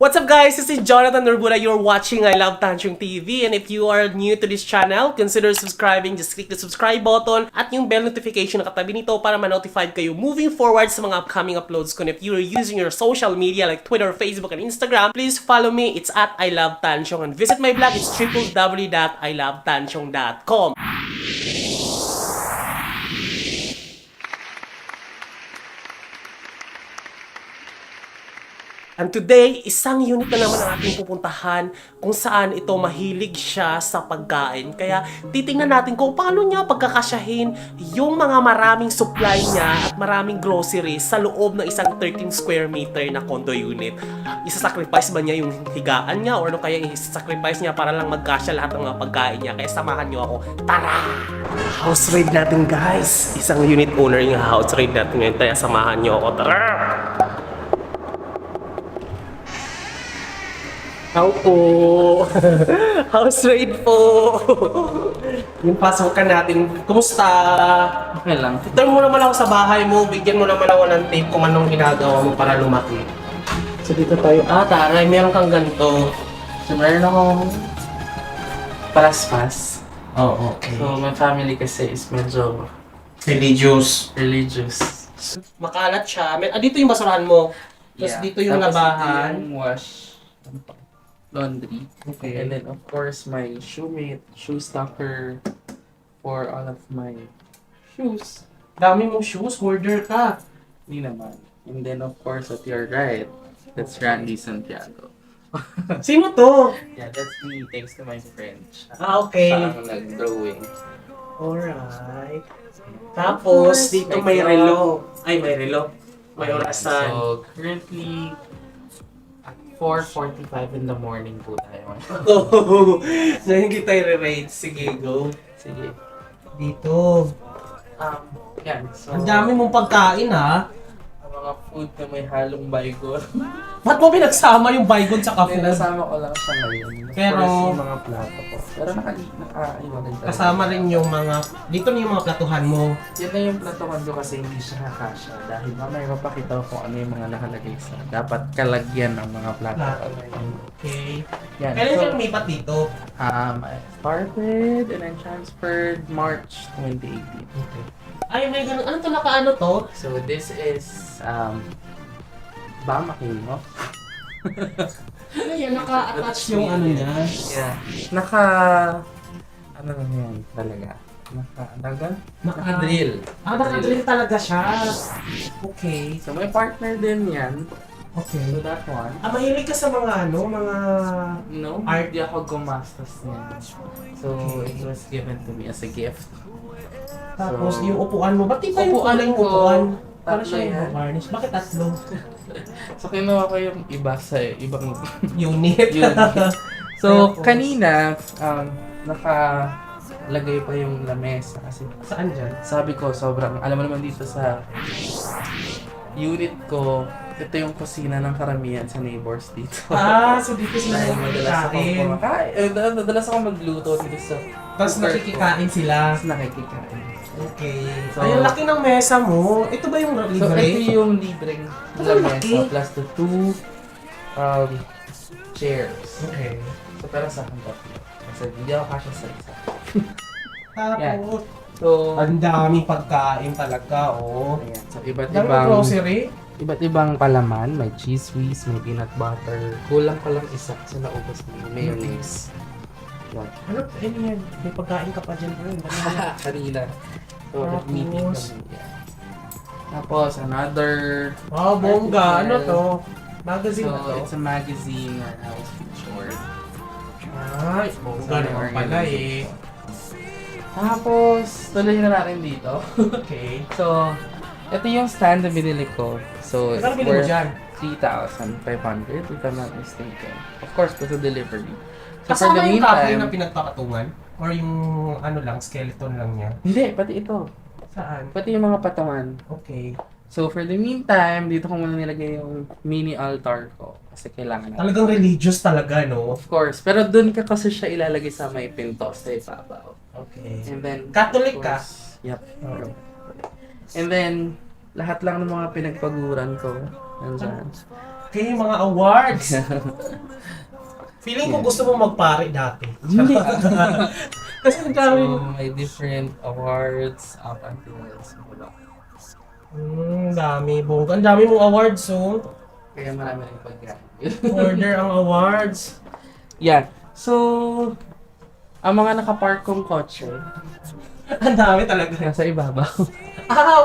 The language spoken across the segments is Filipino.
What's up guys? This is Jonathan Norbura. You're watching I Love Tanchong TV, and if you are new to this channel, consider subscribing. Just click the subscribe button at yung bell notification na katabi nito para ma-notified kayo moving forward sa mga upcoming uploads ko. And if you're using your social media like Twitter, Facebook, and Instagram, please follow me. It's at I Love Tanchong, and visit my blog. It's www.ilovetanchong.com. And today, isang unit na naman ang ating pupuntahan kung saan ito mahilig siya sa pagkain. Kaya titingnan natin kung paano niya pagkakasyahin yung mga maraming supply niya at maraming groceries sa loob ng isang 13 square meter na condo unit. Isasacrifice ba niya yung higaan niya or ano kaya isasacrifice niya para lang magkasya lahat ng mga pagkain niya? Kaya samahan niyo ako. Tara! House raid natin guys! Isang unit owner yung house raid natin ngayon. Kaya samahan niyo ako. Tara! How po? House raid po! Yung pasokan natin. Kumusta? Okay lang. Turn mo naman ako sa bahay mo. Bigyan mo naman ako ng tape kung anong ginagawa mo para lumaki. So dito tayo. Taray, meron kang ganito. So, meron akong palaspas. Oh, okay. So, my family kasi is medyo Religious. religious. Makalat siya. Dito yung basurahan mo. Tapos dito yung Tapos labahan. ito yung wash, laundry. Okay. And then, of course, my shoe stopper for all of my shoes. Dami mong shoes. Hoarder ka. Hindi naman. And then, of course, at your right, that's Randy Santiago. Sino to? Yeah, that's me, thanks to my friend. Okay. Siya ang nag-drawing. Alright. Tapos, dito may relo. Ay, may relo. May orasan. So, currently, at 4:45 in the morning po tayo. Ngayon kita i-rate. Sige, go. Sige. Dito. Yan. So, Ang dami mong pagkain, ha? ang mga food na may halong baygon. Ba't mo pinagsama yung baygon sa Hindi, food? nasama ko lang siya ngayon. Of Pero- course, yung mga plato ko. Pero nakaiwan talaga. Kasama rin yung mga... Dito na yung mga platuhan mo. Yan na yung platokan ko kasi hindi siya nakasya. Dahil mamaya mapakita ko kung ano yung mga nakalagay sa dapat kalagyan ng mga plato. Okay. Yan. Kailan So, siya lumipat dito? I started and then transferred March 2018. Okay. Ay, may ganun. Ano to? Nakaano to? So this is Bamakin, no? Ayan, naka-attach yung ano niya. Yeah. Ano na yan talaga? Naka-drill. Naka-drill talaga siya. Okay. So may partner din yan. Okay. So that one. Mahilig ka sa mga ano, mga... No, Art. hindi ako gumastos niya. So it was given to me as a gift. Tapos So, yung upuan mo, ba't di ba yung upuan kulay yung ko, upuan? Para tatlo siya yung yan. varnish. Bakit tatlo? So kinuha ko yung iba sa ibang Unit. yun. So Tapos- kanina, nakalagay pa yung lamesa kasi Saan dyan? sabi ko sobrang, alam mo naman dito sa unit ko, ito yung kusina ng karamihan sa neighbors dito. So dito sila Dahil madalas ako nakikikain. kumakain, madalas ako magluto dito sa Tapos nakikikain sila. Tapos nakikikain. Okay. So- Ay, ang laki ng mesa mo. Ito ba yung So libre? ito yung libreng Ang laki. lamesa plus the two chairs. Okay. So pero sa akin tatlo. Kasi hindi ako kasya sa isa. Tapos, So, ang daming pagkain talaga, oh. ayan. So iba't Daming ibang grocery. iba't ibang palaman, may cheese whiz, may peanut butter. Kulang pa lang isa kasi naubos na yung mayonnaise. Yan. Ano? Yan. May pagkain ka pa dyan, bro. Kanina. So, Tapos? nag-meeting kami. Yan. Tapos, another... Wow, bongga. Ano to? Magazine So, na to? it's a magazine where I was featured. Ay, bongga naman pala eh. Tapos, tuloy na natin dito. Okay. So, ito yung stand na binili ko. So, Magkano binili mo dyan? 3,500 if I'm not mistaken. Of course, with the delivery. So, for Kasama the yung kahoy na meantime... pinagpapatungan? Or yung ano lang, skeleton lang niya? Hindi, pati ito. Saan? Pati yung mga patungan. Okay. So, for the meantime, dito ko muna nilagay yung mini altar ko. Kasi kailangan na. Talagang religious talaga, no? Of course. Pero dun ka kasi siya ilalagay sa may pinto sa ibabaw. Okay. And then... Catholic of ka? course, Yep. Oo. And then, lahat lang ng mga pinagpaguran ko. Nandyan. Okay, mga awards. Feeling ko gusto mo magpare dati. Hindi. Kasi ang dami. So, may different awards up until simula. Dami, bongga. Ang dami mong awards, so. Kaya marami rin pagkain. Order ang awards. Yeah. So, ang mga nakapark kong kotse, Ang dami talaga. nasa ibabaw.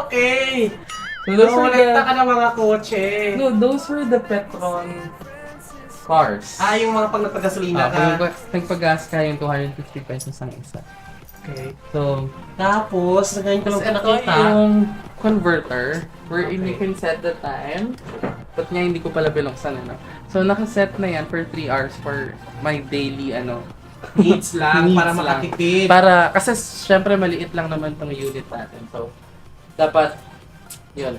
Okay. So, those were Kolekta the, ka ng mga kotse. no, those were the Petron cars. Yung mga pag nagpagasolina ka. Pag nagpag-gas ka yung 250 pesos ang isa. Okay. So, Tapos, ngayon ko lang ito ito nakita. yung converter wherein you can set the time. But nga hindi ko pala binuksan, ano. So, nakaset na yan for 3 hours for my daily, Needs lang Needs para lang. makatipid. Para, kasi syempre maliit lang naman tong unit natin. So, dapat, yun.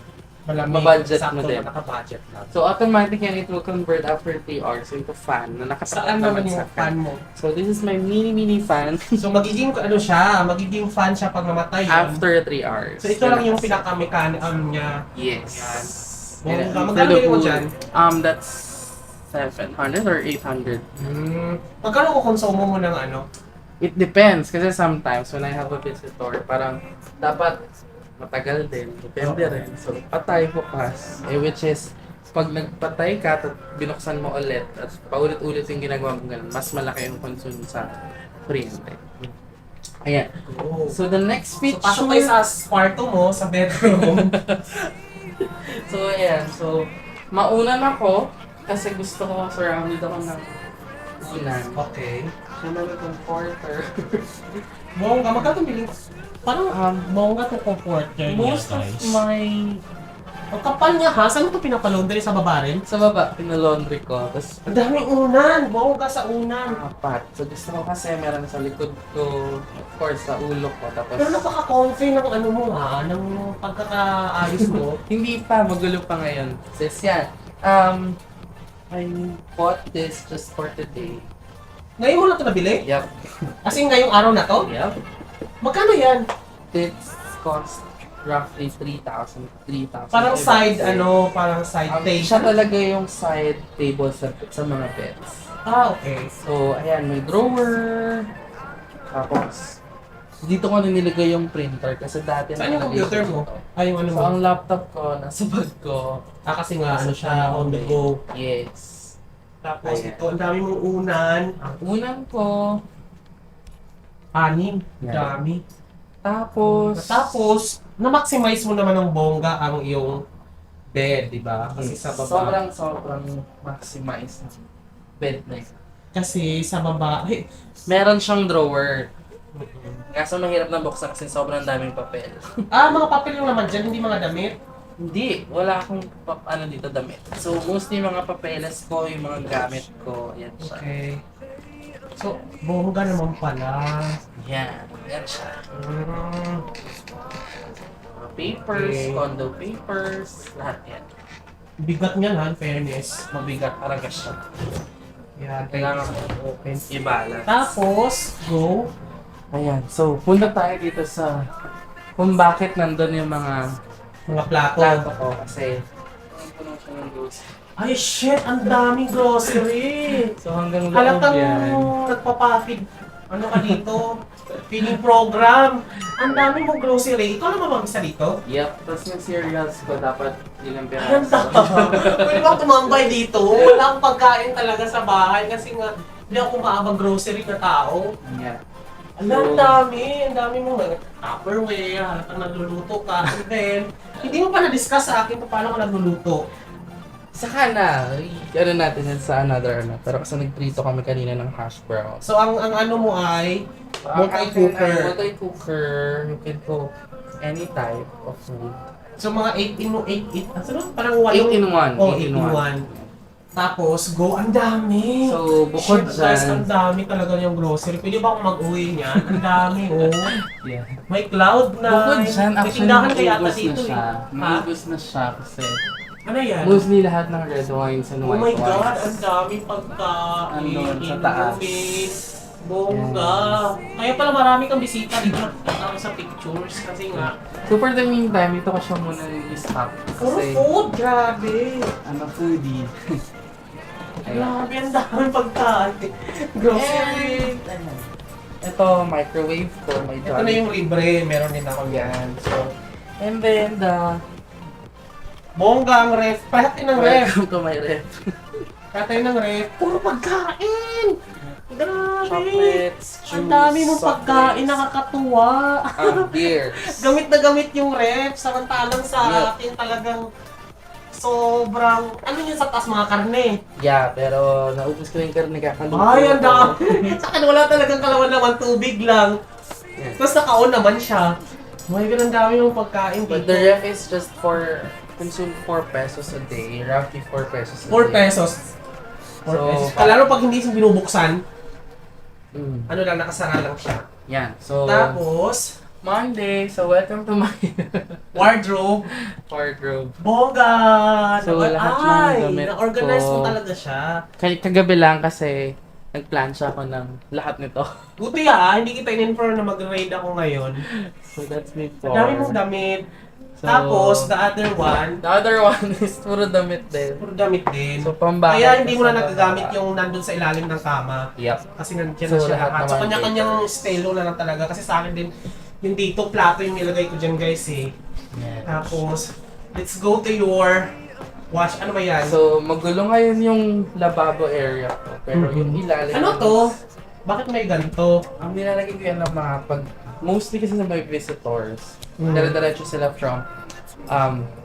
Malamig, mabudget sakto mo din. na naka-budget lang. So, automatic yan, it will convert after 3 hours into fan na nakasakit Saan naman naman yung sa fan mo? So, this is my mini fan So magiging magiging fan siya pag namatay yun. after 3 hours. So ito lang yung pinaka-mechanic niya. Yes. Yan. And, Magkano for the bili mo wood, dyan? That's 700 or 800. Magkano ko konsumo mo ng ano? It depends kasi sometimes when I have a visitor, parang dapat matagal din. Depende rin. So, patay bukas. Which is, pag nagpatay ka at binuksan mo ulit at paulit-ulit yung ginagawa mo ganun, mas malaki yung consume sa kuryente. Ayan. Oh. So, the next So feature... pasok tayo sa kwarto mo, sa bedroom. So, ayan. So, maunan ako kasi gusto ko surrounded ako ng unan. Okay. Siyempre, comforter. Bongga, magkano bili? Parang bongga to comforter niya, Most of guys. my... Ang kapal niya ha? Saan mo ito pinapalaundry sa baba rin? Sa baba, pinalaundry ko. Tapos, Ang daming unan! Bongga sa unan! apat. So, gusto ko kasi meron sa likod ko, of course, sa ulo ko. Tapos, Pero napaka-comfy ng ano mo ha? Ng pagkakaayos mo. hindi pa, magulo pa ngayon. Sis, yan. I bought this just for today. Ngayon mo lang ito nabili? Yep. As in, ngayong araw na to? Yep. Magkano yan? It's cost roughly 3,000. Parang side, parang side table. Siya talaga yung side table sa mga beds. Okay. So, ayan, may drawer. Tapos, dito ko na nilagay yung printer kasi dati Saan yung nakalagay computer siya mo? dito. Yung ano So, mo? ang laptop ko, nasa bag ko. Kasi nga, siya, on the go. Yes. Tapos Ayan. ito, ang dami mong unan. Ang unan ko. 6. Yan. Dami. Tapos, na-maximize mo naman ng bongga ang iyong bed, di ba? Kasi sa baba. sobrang maximize ng bed na yun. Kasi sa baba, Meron siyang drawer. Kaso mahirap na buksan kasi sobrang daming papel. mga papel yung naman dyan, hindi mga damit. Hindi, wala akong dito damit. So, mostly mga papeles ko, yung mga gamit ko, yan siya. Okay. So, bongga naman pala. Yan siya. Mm. Mga papers, Okay. condo papers, lahat yan. Bigat niyan ha, in fairness. Mabigat talaga siya. Yan, Kailangan ko open. i-balance. Tapos, go. Ayan, so punta tayo dito sa kung bakit nandun yung mga Mga plato. plato ko kasi puno siya ng grocery. Ay, shit! Ang daming grocery! So hanggang loob Halatang yan. nagpapakid. Ano ka dito? Feeding program. Ang dami mong grocery. Ikaw naman mag-isa dito? Yep, tapos yung cereals ko dapat ilang Ang piraso. Pwede ba tumambay dito? Wala akong pagkain talaga sa bahay kasi nga hindi ako maabang grocery na tao. Yeah. Ang dami. Ang dami mo. Tupperware, halatang nagluluto ka. And then, hindi mo pa na-discuss sa akin kung paano ka nagluluto. Saka na, ano natin yan sa another Pero kasi nagprito kami kanina ng hash browns. So, ang ano mo ay multi-cooker. Multi-cooker, you can cook any type of food. So, mga 8 in 8. Ano? Parang 8 in 1. Oh, 8 in 1. Tapos, go, ang dami. So, bukod Shit, guys, dyan, ang dami talaga yung grocery. Pwede ba akong mag-uwi niyan? Ang dami, oh. yeah. May cloud na. Bukod dyan, May actually, tindahan kaya ata naubos na dito, siya. eh. Ha? Naubos na siya kasi Ano yan? mostly lahat ng red wines and Oh white my wines. God, ang dami pagkain. Andun sa taas. inumin. Bongga. Kaya pala marami kang bisita dito nakikita ko sa pictures kasi nga. So for the meantime, ito ko siya muna i-stop. Puro Kasi food, grabe. I'm a foodie. Grabe, ang daming pagkain. Grocery. Ito, microwave ko. May Ito na yung libre, meron din ako yan. So, And then, bongga ang ref. Pahati ng ref. welcome to my ref. Pahati ng ref. Puro pagkain. Grabe. Chocolates, juice, Ang dami mong soft pagkain, drinks, nakakatuwa. beers. Gamit na gamit yung ref, samantalang sa Yeah. akin talagang sobrang, ano yun sa taas mga karne? Yeah, pero naubos ko yung karne kakaluto. Ay, ang dami. Sa akin wala talagang kalawan naman, tubig lang. Yeah. Tapos nakaon naman siya. May ganun dami yung pagkain But dito. the ref is just for consume 4 pesos a day. Roughly 4 pesos a 4 day. pesos. 4 So, pesos. Lalo pag hindi siya binubuksan, Mm. ano lang, nakasara lang siya. Yan. So, Tapos, Monday. So, welcome to my wardrobe. wardrobe. Bongga! So, Naman- lahat ng ay, damit na-organize ko. mo talaga siya. Kagabi lang kasi nag-plancha ako ng lahat nito. Buti hindi kita in-inform na mag-raid ako ngayon. So, that's Ang before. dami mong damit. So, Tapos, the other one, the other one is puro damit din. puro damit din. So, pambahay. Kaya hindi mo na sa nagagamit baba. yung nandun sa ilalim ng kama. Yep. Kasi nandiyan So, na siya lahat lahat. So, naman kanya-kanyang papers. estilo na lang talaga. Kasi sa akin din, yung dito, plato yung nilagay ko dyan guys eh. Yan. Tapos, let's go to your wash. Ano ba yan? So, magulo ngayon yung lavabo area ko. Pero yung ilalim... Ano to? Bakit may ganito? Ang nilalagay ko yan ng mga pag... Mostly kasi sa may visitors. Mm. Dire-diretso sila from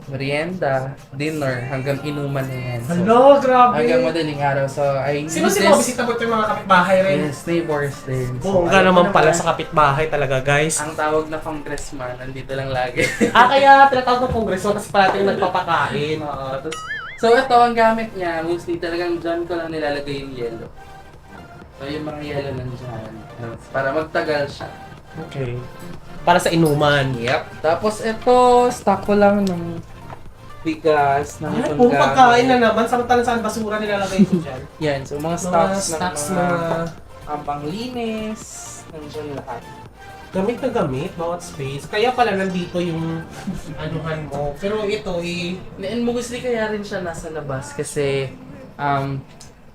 merienda, dinner, hanggang inuman na yan. So, Hello, grabe. hanggang madaling araw. So, I Sino use sino this- bisita mo ito yung mga kapitbahay rin? Yes, neighbors din. Bongga ayun naman pala naman. sa kapitbahay talaga guys. Ang tawag na congressman, nandito lang lagi. Kaya tinatawag ng kongreso kasi parating nagpapakain. Oo, so ito ang gamit niya, mostly talagang dyan ko lang nilalagay yung yellow. So yung mga yellow nandyan, para magtagal siya. Okay. Para sa inuman. Yep. Tapos ito, stock ko lang ng bigas, ng Ay, puro pagkain na naman. Samantalang saan basura nilalagay ko dyan. Yan, so mga Mga stocks, stocks ng mga na panglinis, nandyan lahat. gamit na gamit, bawat space. Kaya pala nandito yung anuhan mo. Pero ito And mostly kaya rin siya nasa labas kasi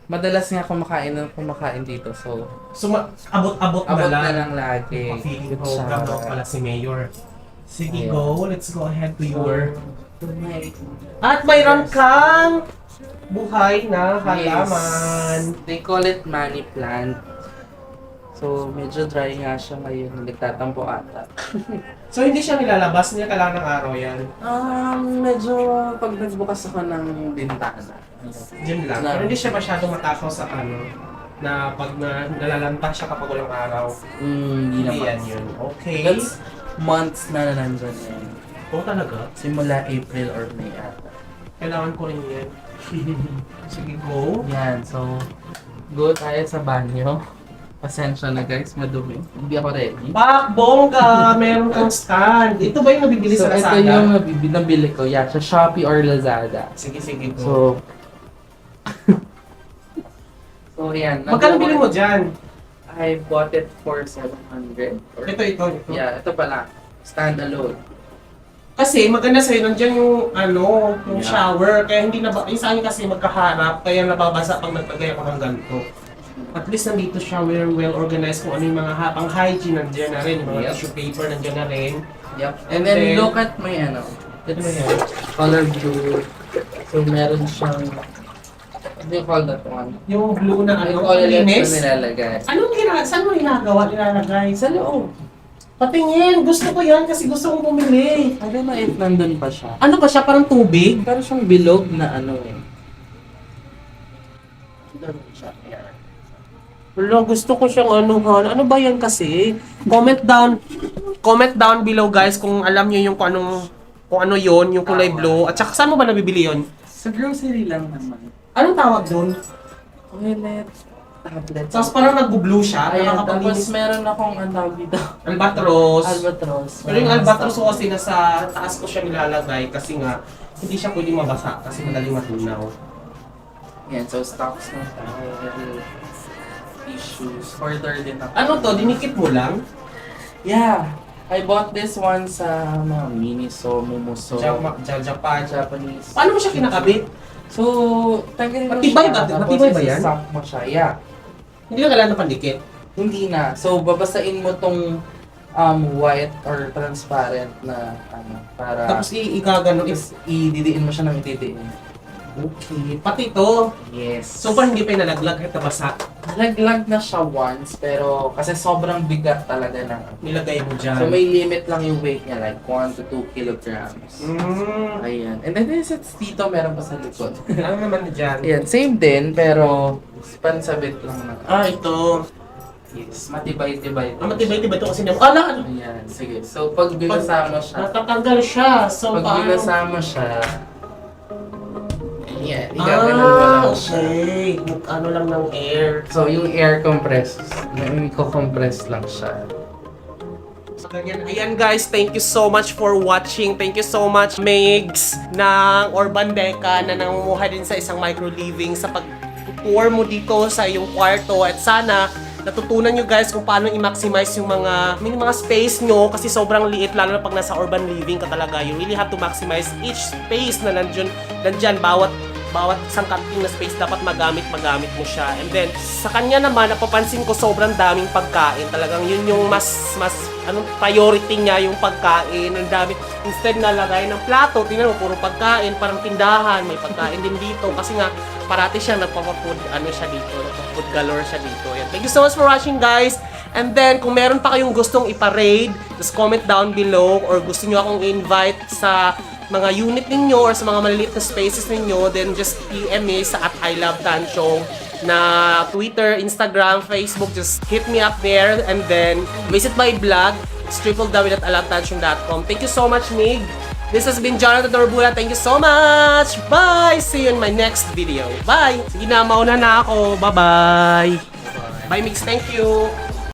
madalas nga kumakain dito. So, abot-abot abot na na lang. lang lagi. Feeling Good ko, siya. gano'n pala si Mayor. Sige, Yeah. go. Let's go ahead to your... May- At mayroon kang buhay na halaman. Yes. They call it money plant. So, medyo dry nga siya ngayon. Nagtatampo ata. So, hindi siya nilalabas. Hindi kailangan ng araw yan. Medyo pag nagbukas ako ng bintana. Diyan lang. Pero hindi siya masyadong matakaw sa ano, na pag nalalanta siya kapag walang araw. Hindi Hindi naman. yan yun. Okay. That's months na nandyan yan. Oo talaga. Simula April or May ata. Kailangan ko rin yan. Sige, go. Yan, so go tayo sa banyo. Pasensya na guys, madumi. Hindi ako ready. Pak, bongga! Meron kang stand. Ito ba yung nabibili So sa ito Lazada? yung nabili ko. Yeah, sa Shopee or Lazada. Sige, sige, go. So, so yan. Magkano bili mo dyan? I bought it for 700. Or, Ito. Yeah, ito pala. Standalone. Kasi maganda sa'yo, nandiyan yung yung Yeah. shower. Kaya hindi na yung sa akin kasi magkaharap, kaya nababasa pag naglagay ako ng ganito. At least nandito siya well organized kung ano yung mga pang hygiene nandiyan na rin. Yung mga Yep. tissue paper nandiyan na rin. Yep. And then then- look at my Ano ba yan? color blue. So meron siyang, what do you call that one? Yung blue na Yung colorless na linis? nilalagay. Saan mo nilalagay? Sa loob. Patingin! Gusto ko yan kasi gusto kong bumili. I don't know if nandun pa siya. Ano ba siya? Parang tubig? Pero siyang bilog na ano eh. Nandun siya. Yeah. Wala, gusto ko siyang anuhan. Ano ba yan kasi? Comment down below guys kung alam niyo yung kung ano yon, yung kulay blue. At saka saan mo ba nabibili yon? Sa grocery lang naman. Anong tawag doon? Toilet. Tablet. Tapos parang nagbo-blue siya. Ayan, tapos Nakakapalinis. meron akong ang tawag dito. Albatros. Albatros. Pero yung albatros ko kasi nasa taas ko siya nilalagay kasi nga hindi siya pwedeng mabasa kasi madaling matunaw. Yan, so stocks na tayo. tissues. Order din ako. Ano to? Dinikit mo lang? Yeah. I bought this one sa mga Miniso, Mumuso, Japan. Japanese. Paano mo siya kinakabit? So, tanggalin mo Matibay siya. ba? Tapos Matibay ba yan? isasap mo siya. Yeah. Hindi na kailangan ng pandikit. Hindi na. So, babasain mo tong white or transparent na para Tapos ikagano tapos ididiin mo siya ng ididiin. Okay. Pati to. Yes. So pa hindi pa yung nalaglag at nabasa. Nalaglag na siya once, pero kasi sobrang bigat talaga na. Nilagay mo dyan. So may limit lang yung weight niya, like 1 to 2 kilograms. Mm. Ayan. And then this is dito, meron pa sa likod. Ano naman dyan? Ayan, same din, pero pansabit lang na. Ah, ito. Yes, matibay-tibay. Ah, matibay-tibay ito kasi naman. Ano? Ayan, sige. So pag binasa mo siya, Natatanggal siya. So pag paano? binasa mo siya, ayan, igaganon mo lang siya. Okay. Ano lang ng air. So yung air compress, i-compress lang siya. Ayan guys, thank you so much for watching. Thank you so much Migs ng Urban Deca na namumuhay din sa isang micro-living sa pag-tour mo dito sa iyong kwarto at sana natutunan nyo guys kung paano i-maximize yung mga space nyo kasi sobrang liit lalo na pag nasa urban living ka talaga. You really have to maximize each space na nandyan bawat isang kanting na space dapat magamit mo siya. And then, sa kanya naman, napapansin ko sobrang daming pagkain. Talagang yun yung mas priority niya yung pagkain. Ang dami, instead na lagay ng plato, tingnan mo, puro pagkain, parang tindahan, may pagkain din dito. Kasi nga, parati siyang nagpapafood, nagpafood galore siya dito. Yan. Thank you so much for watching guys. And then, kung meron pa kayong gustong ipa-raid, just comment down below or gusto nyo akong i-invite sa mga unit ninyo or sa mga maliliit na spaces ninyo, then just PM me sa @ILoveTanchong na Twitter, Instagram, Facebook. Just hit me up there and then visit my blog. It's www.ilovetanchong.com. Thank you so much, Mig. This has been Jonathan Dorbula. Thank you so much. Bye! See you in my next video. Bye! Sige na, mauna na ako. Bye-bye! Bye, Mix. Thank you!